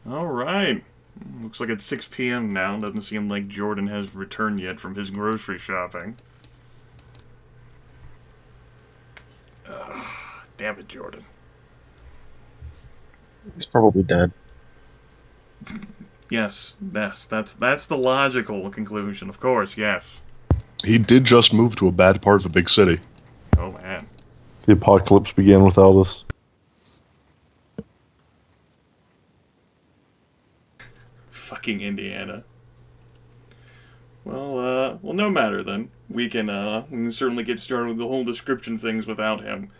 All right. Looks like it's 6 p.m. now. Doesn't seem like Jordan has returned yet from his grocery shopping. Damn it, Jordan. He's probably dead. Yes. That's the logical conclusion. Of course, yes. He did just move to a bad part of the big city. Oh man. The apocalypse began without us. Fucking Indiana. Well, no matter then. We can certainly get started with the whole description things without him.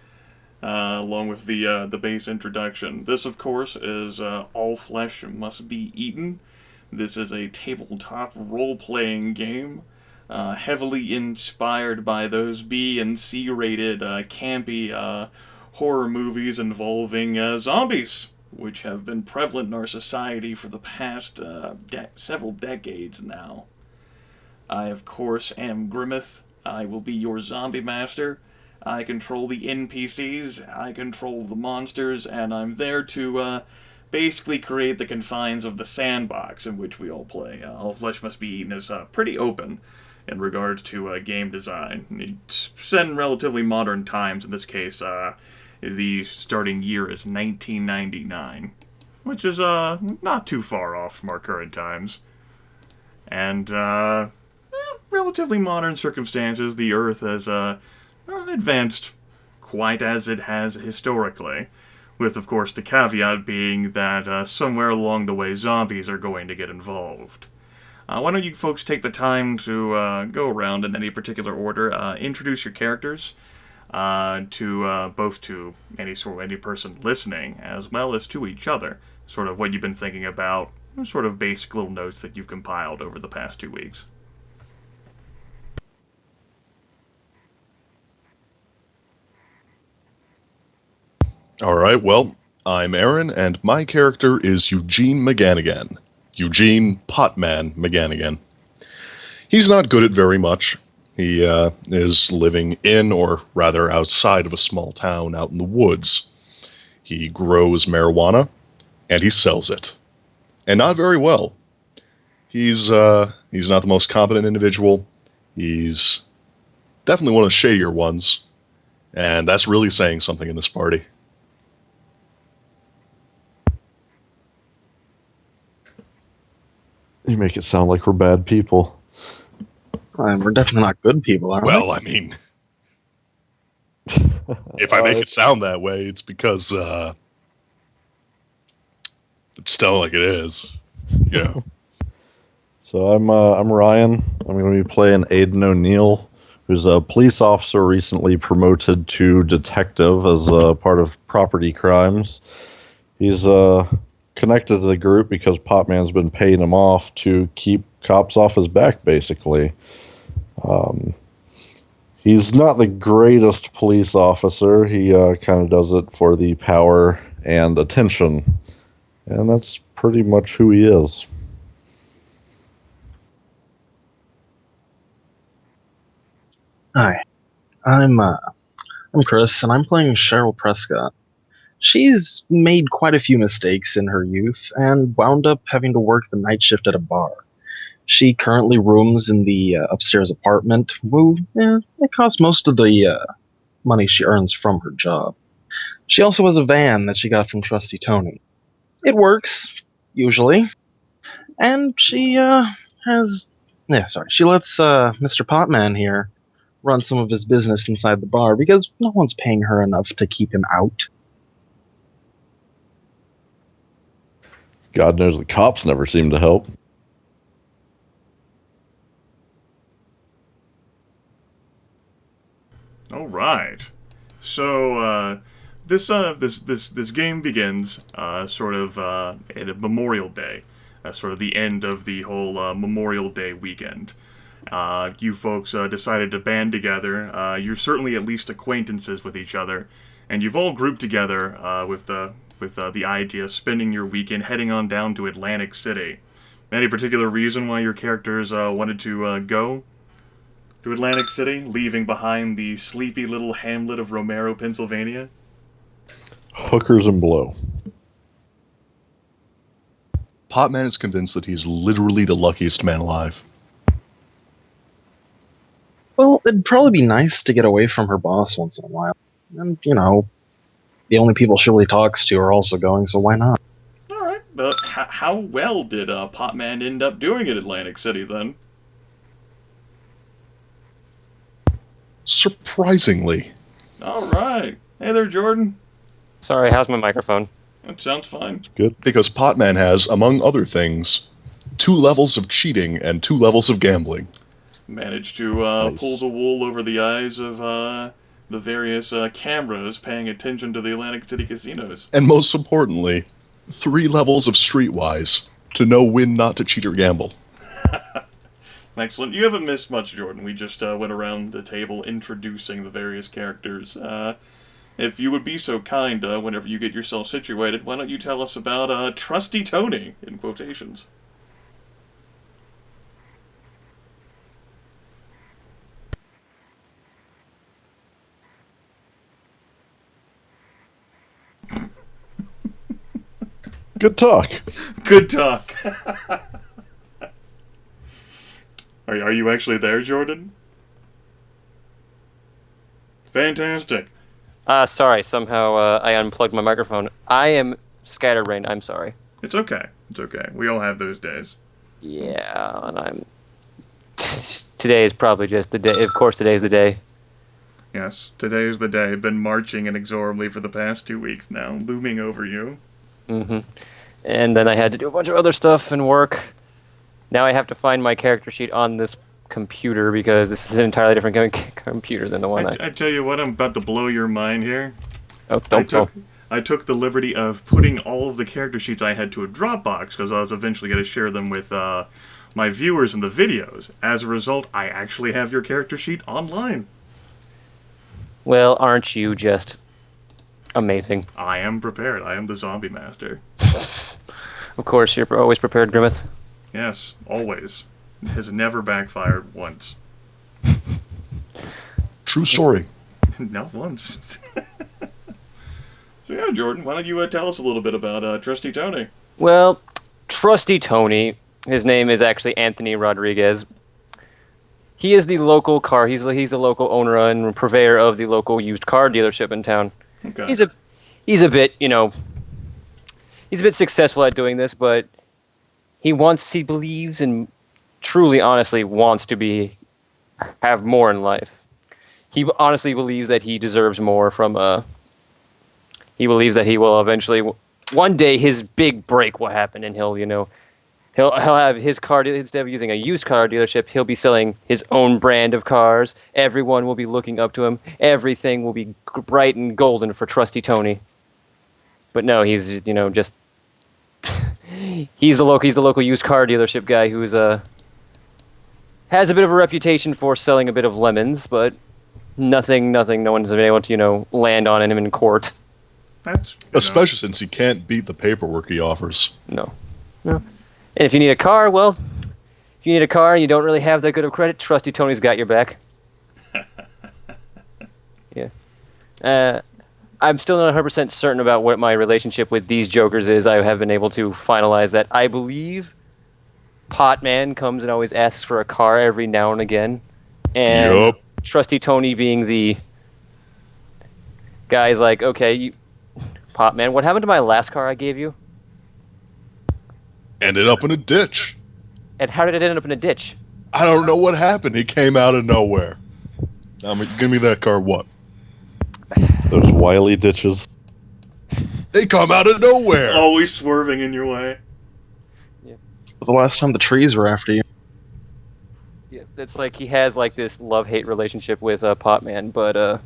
Along with the base introduction. This, of course, is All Flesh Must Be Eaten. This is a tabletop role playing game, heavily inspired by those B and C rated campy horror movies involving zombies, which have been prevalent in our society for the past several decades now. I, of course, am Grimith. I will be your zombie master. I control the NPCs, I control the monsters, and I'm there to basically create the confines of the sandbox in which we all play. All Flesh Must Be Eaten is pretty open in regards to game design. It's set in relatively modern times. In this case, the starting year is 1999, which is not too far off from our current times. And relatively modern circumstances, the Earth has advanced quite as it has historically, with, of course, the caveat being that somewhere along the way zombies are going to get involved. Why don't you folks take the time to go around in any particular order, introduce your characters to both to any person listening as well as to each other, sort of what you've been thinking about, sort of basic little notes that you've compiled over the past 2 weeks. All right, well, I'm Aaron, and my character is Eugene McGannigan. Eugene Potman McGannigan. He's not good at very much. He is living in, or rather outside of a small town out in the woods. He grows marijuana, and he sells it. And not very well. He's not the most competent individual. He's definitely one of the shadier ones, and that's really saying something in this party. You make it sound like we're bad people. We're definitely not good people, are we? Well, I mean, if I make it sound that way, it's because it's telling like it is. You know. So I'm Ryan. I'm going to be playing Aiden O'Neill, who's a police officer recently promoted to detective as a part of property crimes. He's connected to the group because Popman's been paying him off to keep cops off his back, basically. He's not the greatest police officer. He kind of does it for the power and attention. And that's pretty much who he is. Hi, I'm Chris, and I'm playing Cheryl Prescott. She's made quite a few mistakes in her youth and wound up having to work the night shift at a bar. She currently rooms in the upstairs apartment. It costs most of the money she earns from her job. She also has a van that she got from Trusty Tony. It works, usually, and she she lets Mr. Potman here run some of his business inside the bar because no one's paying her enough to keep him out. God knows the cops never seem to help. All right. So this game begins sort of at a Memorial Day, sort of the end of the whole Memorial Day weekend. You folks decided to band together. You're certainly at least acquaintances with each other, and you've all grouped together with the idea of spending your weekend heading on down to Atlantic City. Any particular reason why your characters wanted to go to Atlantic City, leaving behind the sleepy little hamlet of Romero, Pennsylvania? Hookers and blow. Potman is convinced that he's literally the luckiest man alive. Well, it'd probably be nice to get away from her boss once in a while. And, the only people she really talks to are also going, so why not? Alright, but how well did Potman end up doing at Atlantic City, then? Surprisingly. Alright. Hey there, Jordan. Sorry, how's my microphone? That sounds fine. Good. Because Potman has, among other things, 2 levels of cheating and 2 levels of gambling. Managed to Nice. pull the wool over the eyes of the various cameras paying attention to the Atlantic City casinos. And most importantly, 3 levels of streetwise to know when not to cheat or gamble. Excellent. You haven't missed much, Jordan. We just went around the table introducing the various characters. If you would be so kind, whenever you get yourself situated, why don't you tell us about Trusty Tony, in quotations. Good talk. Good talk. Are you actually there, Jordan? Fantastic. Sorry, somehow I unplugged my microphone. I am scatterbrained, I'm sorry. It's okay. It's okay. We all have those days. Yeah, and I'm... Today is probably just the day. Of course, today's the day. Yes, today is the day. Been marching inexorably for the past 2 weeks now, looming over you. Mm-hmm. And then I had to do a bunch of other stuff and work. Now I have to find my character sheet on this computer because this is an entirely different computer than the one I tell you what, I'm about to blow your mind here. Oh, don't tell. I took the liberty of putting all of the character sheets I had to a Dropbox because I was eventually going to share them with my viewers in the videos. As a result, I actually have your character sheet online. Well, aren't you just amazing? I am prepared. I am the zombie master. Of course, you're always prepared, Grimith. Yes, always. It has never backfired once. True story. Not once. So yeah, Jordan, why don't you tell us a little bit about Trusty Tony? Well, Trusty Tony, his name is actually Anthony Rodriguez. He is the local car. He's the local owner and purveyor of the local used car dealership in town. Okay. He's a bit, he's a bit successful at doing this, but he believes and truly, honestly wants to have more in life. He honestly believes that he deserves more from he believes that he will eventually, one day his big break will happen and he'll have his car, instead of using a used car dealership, he'll be selling his own brand of cars. Everyone will be looking up to him. Everything will be bright and golden for Trusty Tony. But no, he's, just... he's the local used car dealership guy who's, has a bit of a reputation for selling a bit of lemons, but nothing, no one's been able to, land on him in court. That's Especially since he can't beat the paperwork he offers. No. And if you need a car, and you don't really have that good of credit, Trusty Tony's got your back. Yeah. I'm still not 100% certain about what my relationship with these jokers is. I have been able to finalize that. I believe Potman comes and always asks for a car every now and again. And Yup. Trusty Tony being the guy's like, okay, Potman, what happened to my last car I gave you? Ended up in a ditch. And how did it end up in a ditch? I don't know what happened. He came out of nowhere. Give me that car, what? Those wily ditches. They come out of nowhere. always swerving in your way. The last time the trees were after you. Yeah, it's like he has like this love-hate relationship with Potman, but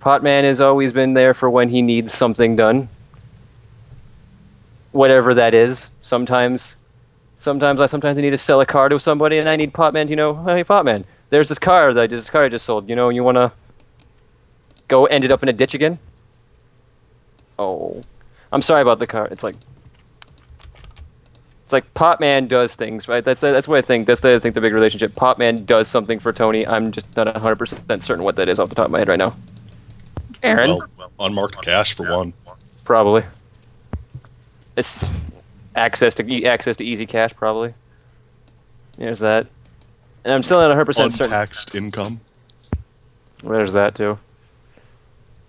Potman has always been there for when he needs something done. Whatever that is. Sometimes I need to sell a car to somebody, and I need Potman. Hey Potman, there's this car I just sold. You wanna go end it up in a ditch again? Oh, I'm sorry about the car. It's like Potman does things, right? That's what I think. That's the big relationship. Potman does something for Tony. I'm just not 100% certain what that is off the top of my head right now. Aaron, Well, unmarked cash for one. probably. access to easy cash, probably. There's that. And I'm still not 100% certain. Untaxed income. There's that too.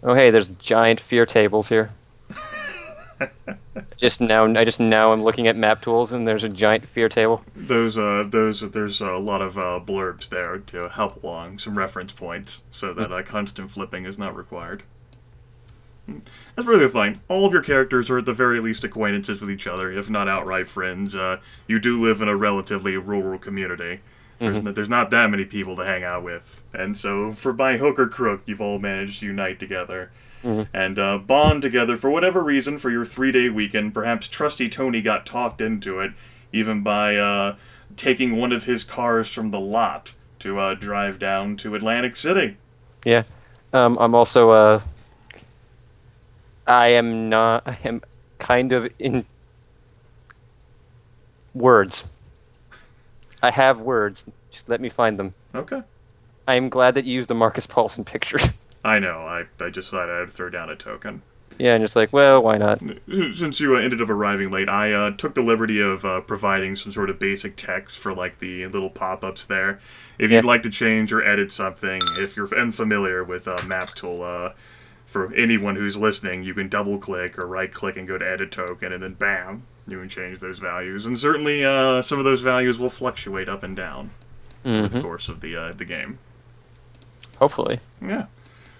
Oh hey, there's giant fear tables here. I just now I'm looking at map tools and there's a giant fear table. There's a lot of blurbs there to help along some reference points, so that constant flipping is not required. That's really fine. All of your characters are at the very least acquaintances with each other, if not outright friends. You do live in a relatively rural community. There's not that many people to hang out with. And so, for by hook or crook, you've all managed to unite together. And bond together for whatever reason for your 3-day weekend. Perhaps Trusty Tony got talked into it, even by taking one of his cars from the lot to drive down to Atlantic City. Yeah. I'm also... I am kind of in words. I have words. Just let me find them. Okay. I am glad that you used the Marcus Paulson picture. I know. I just thought I'd throw down a token. Yeah, and just like, well, why not? Since you ended up arriving late, I took the liberty of providing some sort of basic text for like the little pop-ups there. If you'd like to change or edit something, if you're unfamiliar with MapTool, for anyone who's listening, you can double-click or right-click and go to Edit Token, and then bam, you can change those values. And certainly, some of those values will fluctuate up and down over the course of the game. Hopefully. Yeah.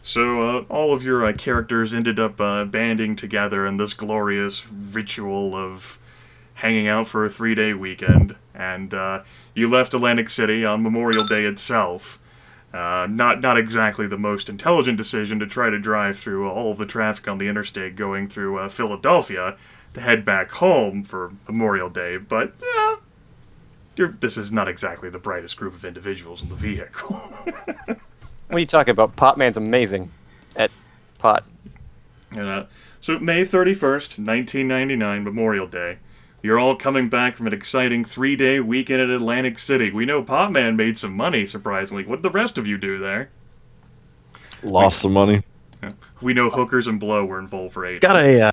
So all of your characters ended up banding together in this glorious ritual of hanging out for a 3-day weekend, and you left Atlantic City on Memorial Day itself. Not exactly the most intelligent decision to try to drive through all of the traffic on the interstate going through Philadelphia to head back home for Memorial Day, but this is not exactly the brightest group of individuals in the vehicle. What are you talking about? Potman's amazing at pot. So May 31st, 1999, Memorial Day. You're all coming back from an exciting 3-day weekend at Atlantic City. We know Potman made some money, surprisingly. What did the rest of you do there? Lost some money. Yeah. We know hookers and blow were involved for 8. Got a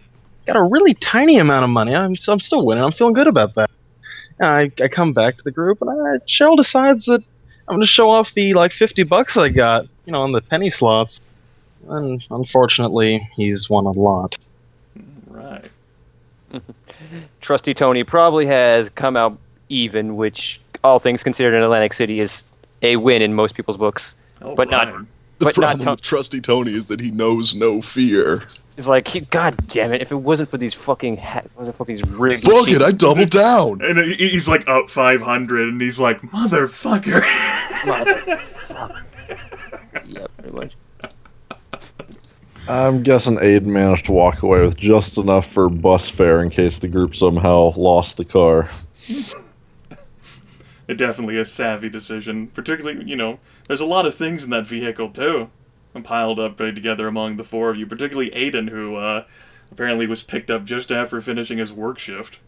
really tiny amount of money. I'm still winning. I'm feeling good about that. And I come back to the group, and Cheryl decides that I'm gonna show off the like $50 I got, on the penny slots. And unfortunately, he's won a lot. Right. Trusty Tony probably has come out even, which, all things considered, in Atlantic City is a win in most people's books. Oh, but right. not. The But problem not. with Trusty Tony is that he knows no fear. It's like, God damn it! If it wasn't for these fucking rigged Fuck machines- it, I doubled down. And he's like up 500, and he's like, motherfucker. Yeah, pretty much. I'm guessing Aiden managed to walk away with just enough for bus fare in case the group somehow lost the car. It's definitely a savvy decision. Particularly, there's a lot of things in that vehicle, too. And piled up together among the four of you. Particularly Aiden, who apparently was picked up just after finishing his work shift.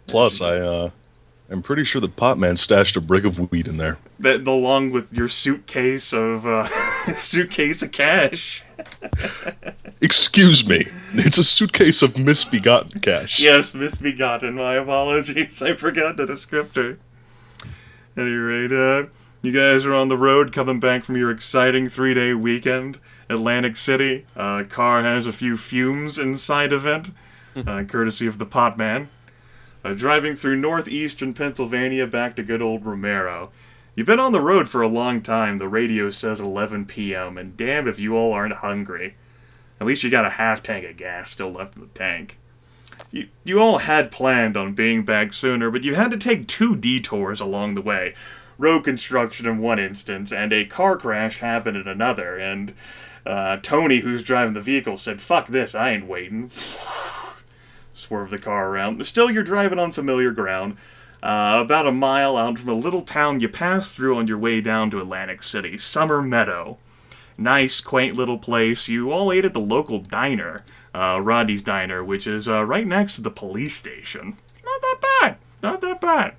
Plus, I'm pretty sure that Potman stashed a brick of weed in there. That, along with your suitcase of cash. Excuse me. It's a suitcase of misbegotten cash. Yes, misbegotten. My apologies. I forgot the descriptor. At any rate, you guys are on the road coming back from your exciting 3-day weekend. Atlantic City. Car has a few fumes inside of it, courtesy of the Potman. Driving through northeastern Pennsylvania back to good old Romero. You've been on the road for a long time. The radio says 11 p.m., and damn if you all aren't hungry. At least you got a half tank of gas still left in the tank. You all had planned on being back sooner, but you had to take 2 detours along the way. Road construction in one instance, and a car crash happened in another, and Tony, who's driving the vehicle, said, "Fuck this, I ain't waiting." Swerve the car around. Still, you're driving on familiar ground. About a mile out from a little town you pass through on your way down to Atlantic City, Summer Meadow. Nice, quaint little place. You all ate at the local diner, Rodney's Diner, which is right next to the police station. Not that bad.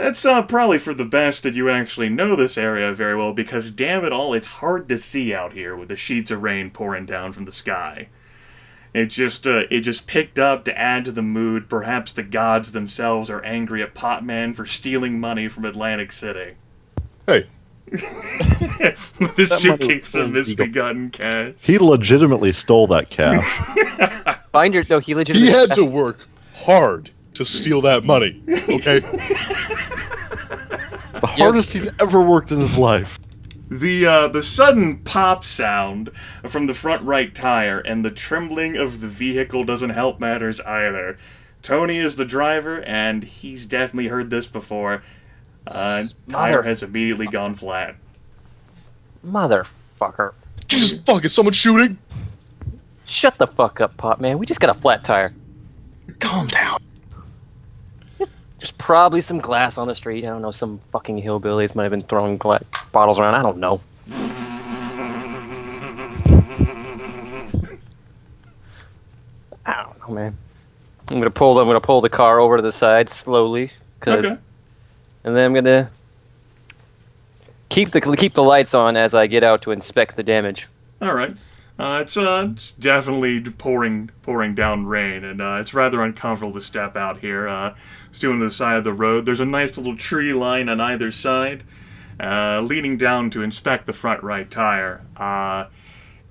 That's probably for the best that you actually know this area very well, because damn it all, it's hard to see out here with the sheets of rain pouring down from the sky. It just picked up to add to the mood. Perhaps the gods themselves are angry at Potman for stealing money from Atlantic City. Hey, With the suitcase of misbegotten cash. He legitimately stole that cash. He legitimately... he had to work hard to steal that money, okay? The hardest he's ever worked in his life. The sudden pop sound from the front right tire and the trembling of the vehicle doesn't help matters either. Tony is the driver, and he's definitely heard this before. Tire has immediately gone flat. Motherfucker. Jesus fuck, is someone shooting? Shut the fuck up, Pop Man. We just got a flat tire. Calm down. There's probably some glass on the street. I don't know, some fucking hillbillies might have been throwing bottles around. I don't know. I don't know, man. I'm gonna pull the car over to the side slowly, Okay. and then I'm gonna keep the lights on as I get out to inspect the damage. All right. It's definitely pouring down rain, and it's rather uncomfortable to step out here. It's doing the side of the road. There's a nice little tree line on either side, leaning down to inspect the front right tire.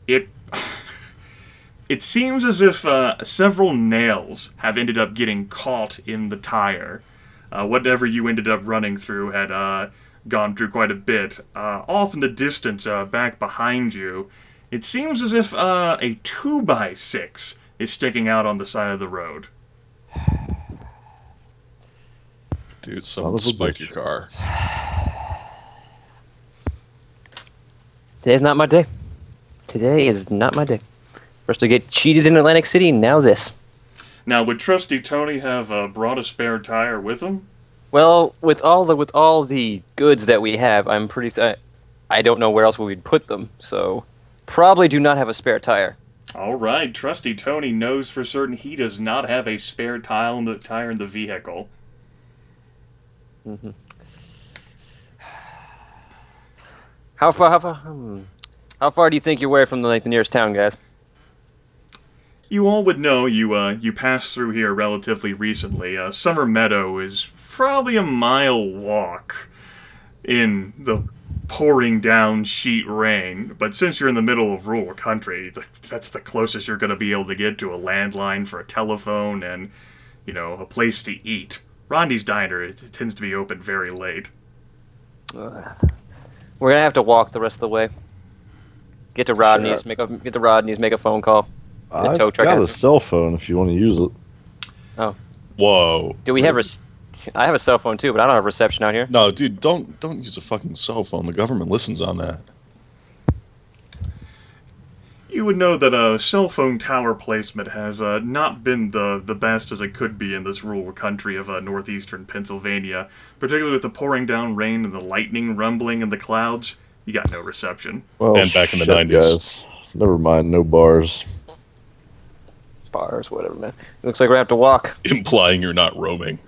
It seems as if several nails have ended up getting caught in the tire. Whatever you ended up running through had gone through quite a bit. Off in the distance, back behind you, it seems as if a 2x6 is sticking out on the side of the road. Dude, someone spiked your car. Today's not my day. Today is not my day. First to get cheated in Atlantic City, now this. Now, would Trusty Tony have brought a spare tire with him? Well, with all the goods that we have, I don't know where else we would put them, so probably do not have a spare tire. All right, Trusty Tony knows for certain he does not have a spare tire in the vehicle. Mm-hmm. How far do you think you're away from the nearest town, guys? You all would know you passed through here relatively recently. Summer Meadow is probably a mile walk in the pouring down sheet rain, but since you're in the middle of rural country, that's the closest you're going to be able to get to a landline for a telephone and, a place to eat. Rodney's Diner, it tends to be open very late. We're going to have to walk the rest of the way. Get to Rodney's, make a phone call. I've got a cell phone if you want to use it. Oh. Whoa. Do we have I have a cell phone too, but I don't have reception out here. No, dude, don't use a fucking cell phone. The government listens on that. You would know that a cell phone tower placement has not been the best as it could be in this rural country of northeastern Pennsylvania, particularly with the pouring down rain and the lightning rumbling in the clouds. You got no reception. Well, And back in the shit, 90s. guys. Never mind, no bars. Bars, whatever, man. Looks like we're going to have to walk. Implying you're not roaming.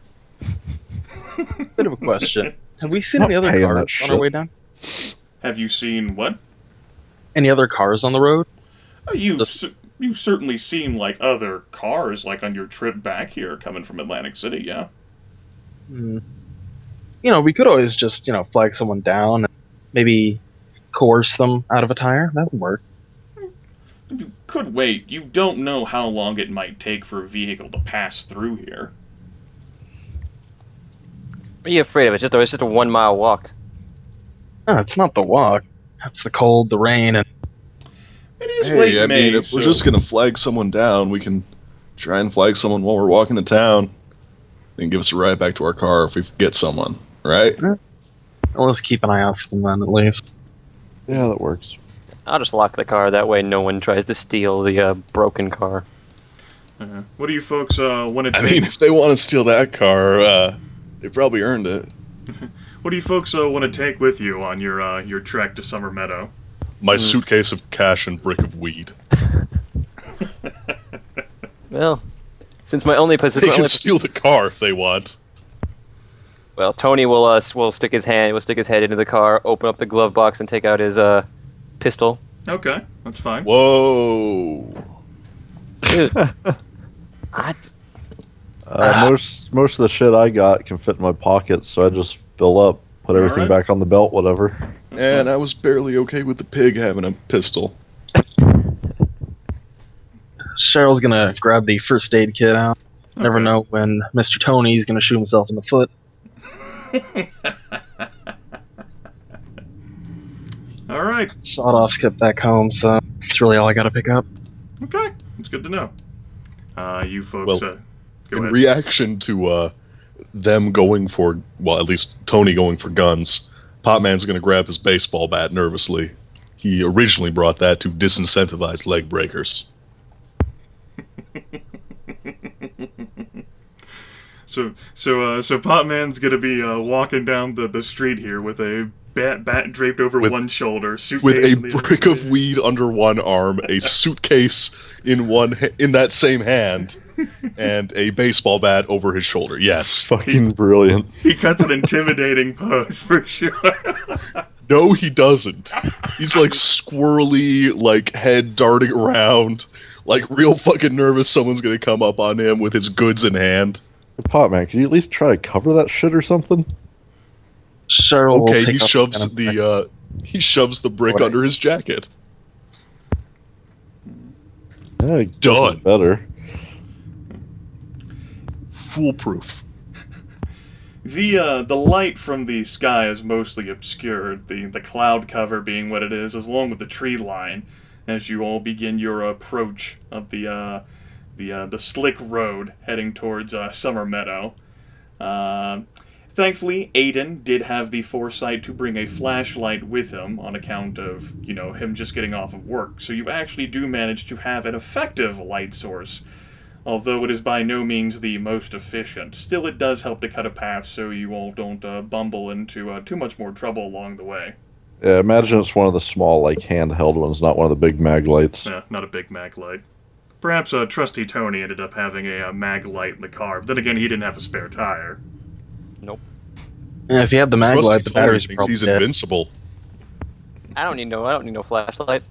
Bit of a question. Have we seen Not any other paying that cars on shit. our way down? Have you seen what? Any other cars on the road? You certainly seem like other cars, like on your trip back here coming from Atlantic City, yeah? We could always just, flag someone down and maybe coerce them out of a tire. That would work. You could wait. You don't know how long it might take for a vehicle to pass through here. What are you afraid of? It's just a 1 mile walk. No, it's not the walk. It's the cold, the rain, and It is late Hey, I May, mean, if we're just gonna flag someone down, we can try and flag someone while we're walking to town. Then give us a ride back to our car if we get someone, right? let's keep an eye out for them then, at least. Yeah, that works. I'll just lock the car. That way no one tries to steal the broken car. What do you folks want to I take? mean, if they want to steal that car, they probably earned it. What do you folks want to take with you on your trek to Summer Meadow? My suitcase of cash and brick of weed. Well, since my only They can steal the car if they want. Well, Tony will stick his head into the car, open up the glove box, and take out his pistol. Okay, that's fine. Whoa. Dude, Most of the shit I got can fit in my pocket, so I just fill up, put everything Alright. back on the belt, whatever. And I was barely okay with the pig having a pistol. Cheryl's gonna grab the first aid kit out. Never Okay. know when Mr. Tony's gonna shoot himself in the foot. All right. Sawed-off's kept back home, so it's really all I gotta pick up. Okay, it's good to know. You folks, Well, go In ahead. reaction to them going for, well, at least Tony going for guns, Potman's going to grab his baseball bat nervously. He originally brought that to disincentivize leg breakers. So Potman's gonna be walking down the street here with a bat draped over With- one shoulder, With suitcase a in the other. brick of weed under one arm, a suitcase in that same hand, and a baseball bat over his shoulder. Yes. Fucking brilliant. He cuts an intimidating pose for sure. No, he doesn't. He's like squirrely, like head darting around, like real fucking nervous someone's gonna come up on him with his goods in hand. Potman, can you at least try to cover that shit or something? Cheryl will Okay, take he off shoves the the brick Right. under his jacket. Yeah, I guess Done. it's better. Foolproof. The light from the sky is mostly obscured, the cloud cover being what it is, along with the tree line, as you all begin your approach of the slick road heading towards Summer Meadow. Thankfully, Aiden did have the foresight to bring a flashlight with him on account of, him just getting off of work, so you actually do manage to have an effective light source. Although it is by no means the most efficient, still it does help to cut a path so you all don't bumble into too much more trouble along the way. Yeah, imagine it's one of the small, like, handheld ones, not one of the big mag lights. Yeah, not a big mag light. Perhaps trusty Tony ended up having a mag light in the car, but then again, he didn't have a spare tire. nope. Yeah, if you have the mag Trusty light, the Tony batteries are thinks probably he's dead. invincible. I don't need no flashlight.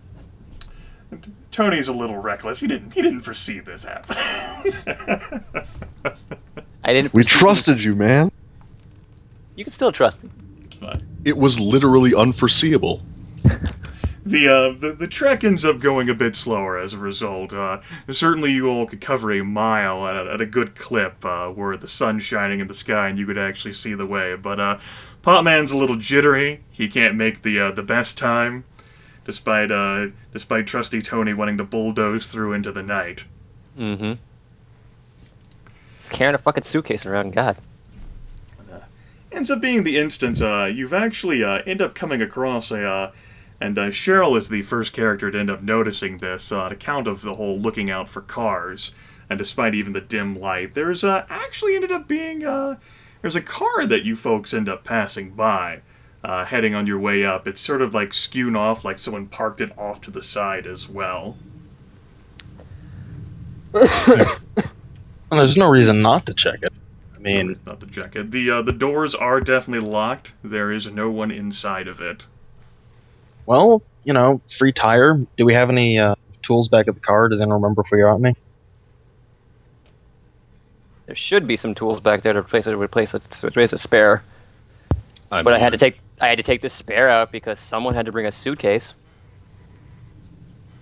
Tony's a little reckless. He didn't foresee this happening. I didn't. We foresee- trusted you, man. You can still trust me. It's fine. It was literally unforeseeable. The trek ends up going a bit slower as a result. Certainly you all could cover a mile at a good clip where the sun's shining in the sky and you could actually see the way. But Potman's a little jittery. He can't make the best time, despite trusty Tony wanting to bulldoze through into the night. Mm-hmm. Carrying a fucking suitcase around, God. Ends up being the instance you've actually end up coming across and Cheryl is the first character to end up noticing this on account of the whole looking out for cars. And despite even the dim light, there's actually ended up being there's a car that you folks end up passing by, heading on your way up. It's sort of like skewed off, like someone parked it off to the side as well. And there's no reason not to check it. I mean, Not the jacket. The doors are definitely locked. There is no one inside of it. well, free tire. Do we have any tools back at the car? Does anyone remember if we got any? There should be some tools back there to replace a spare. I But I mean, had to take the spare out because someone had to bring a suitcase.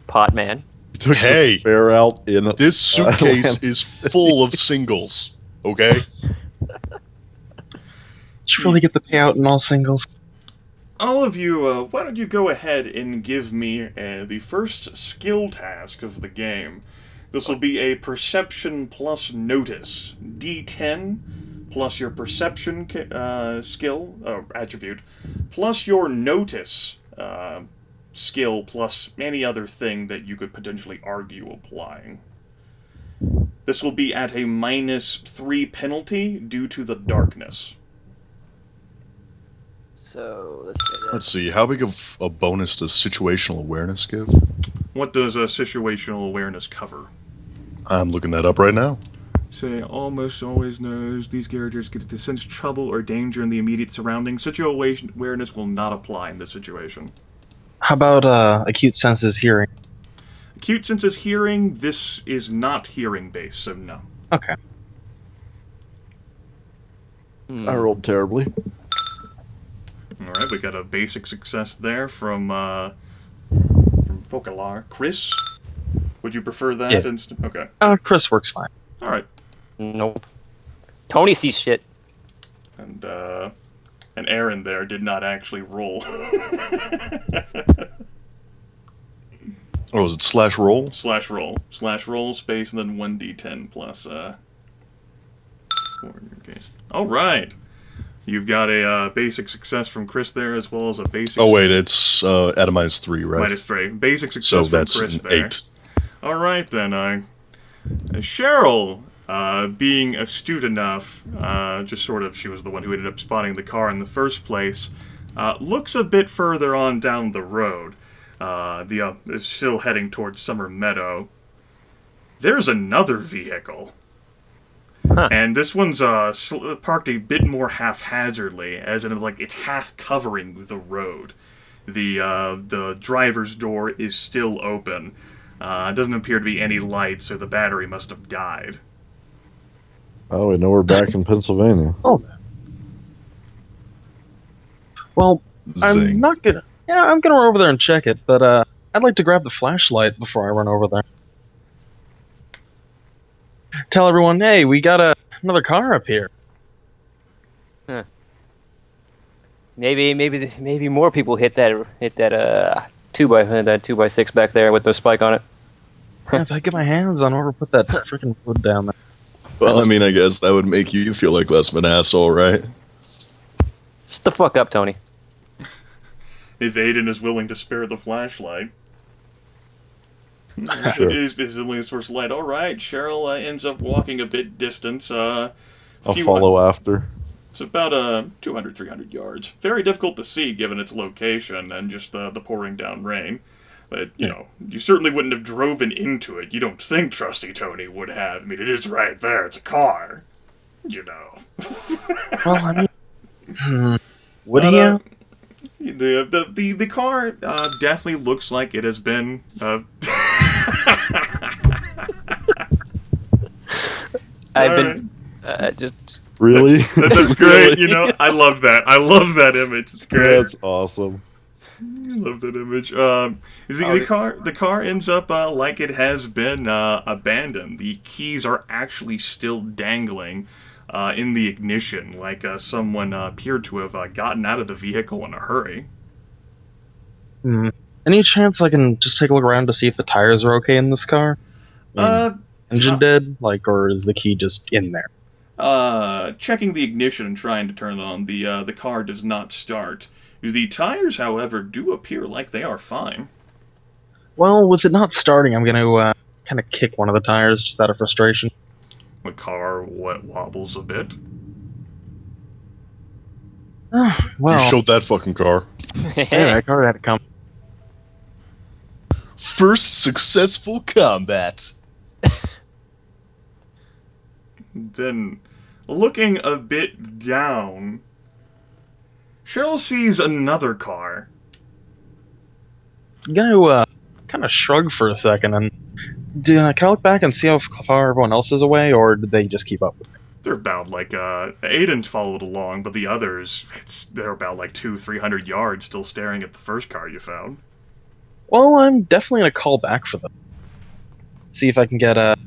Pot man. You took Hey. the spare out in This suitcase Land is full of singles. Okay? Should really get the payout in all singles. All of you, why don't you go ahead and give me the first skill task of the game. This will be a perception plus notice. D10 plus your perception skill, attribute, plus your notice skill, plus any other thing that you could potentially argue applying. This will be at a -3 penalty due to the darkness. So let's do that. Let's see, how big of a bonus does situational awareness give? What does situational awareness cover? I'm looking that up right now. Say almost always knows these characters get to sense trouble or danger in the immediate surroundings. Situation awareness will not apply in this situation. How about acute senses hearing? Acute senses hearing, this is not hearing based, so no. Okay. I rolled terribly. Alright, we got a basic success there from Vocalar. Chris? Would you prefer that? Yeah. Okay. Chris works fine. Alright. Nope. Tony sees shit. And Aaron there did not actually roll. Oh, is it slash roll? Slash roll, space, and then 1d10 plus 4 in your case. Alright. You've got a basic success from Chris there, as well as a basic Oh, wait, it's at a -3, right? -3. Basic So success from that's Chris an there. 8. Alright then, Cheryl, being astute enough, just sort of, she was the one who ended up spotting the car in the first place, looks a bit further on down the road. Is still heading towards Summer Meadow. There's another vehicle. Huh. And this one's parked a bit more haphazardly, as in like it's half covering the road. The driver's door is still open. Doesn't appear to be any light, so the battery must have died. Oh, we know we're back in Pennsylvania. Oh. Well, I'm Zing. not gonna. Yeah, I'm gonna run over there and check it, but I'd like to grab the flashlight before I run over there. Tell everyone, hey, we got another car up here. Maybe more people hit that 2x6 back there with the spike on it. If I get my hands on whoever put that freaking wood down there. Well, I mean, I guess that would make you feel like less of an asshole, right? Shut the fuck up, Tony. If Aiden is willing to spare the flashlight. Sure. It is his only source of light. Alright, Cheryl ends up walking a bit distance. I'll follow after. It's about 200, 300 yards. Very difficult to see given its location and just the pouring down rain. But, you know, you certainly wouldn't have driven into it. You don't think Trusty Tony would have. I mean, it is right there. It's a car. You know. Well, I mean, would he have? The car definitely looks like it has been. I've been just. Really? That's great. You know, I love that. I love that image. It's great. That's awesome. I love that image. The car ends up like it has been abandoned. The keys are actually still dangling in the ignition, like someone appeared to have gotten out of the vehicle in a hurry. Any chance I can just take a look around to see if the tires are okay in this car? Engine dead? Or is the key just in there? Checking the ignition and trying to turn it on, the car does not start. The tires, however, do appear like they are fine. Well, with it not starting, I'm going to kind of kick one of the tires just out of frustration. The car wobbles a bit. Well, You showed that fucking car. yeah, that car had to come. First successful combat. Then, looking a bit down, Cheryl sees another car. I'm going to kind of shrug for a second and can I look back and see how far everyone else is away, or did they just keep up with me? They're about Aiden's followed along, but the others, they're about 200-300 yards still staring at the first car you found. Well, I'm definitely going to call back for them. See if I can get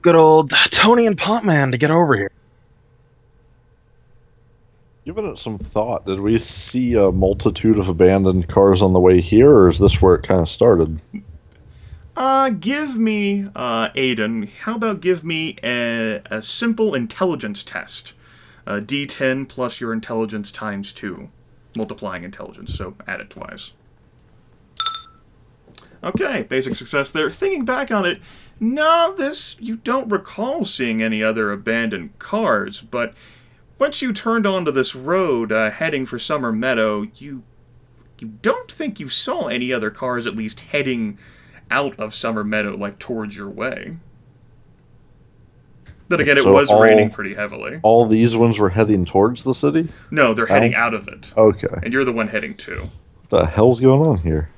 good old Tony and Potman to get over here. Given it some thought, did we see a multitude of abandoned cars on the way here, or is this where it kind of started? Give me, Aiden, how about give me a simple intelligence test. D10 plus your intelligence times 2. Multiplying intelligence, so add it twice. Okay, basic success there. Thinking back on it, no, you don't recall seeing any other abandoned cars, but once you turned onto this road heading for Summer Meadow, you don't think you saw any other cars at least heading out of Summer Meadow, towards your way. But again, it So was raining pretty heavily. All these ones were heading towards the city? No, they're heading out of it. Okay. And you're the one heading to. What the hell's going on here?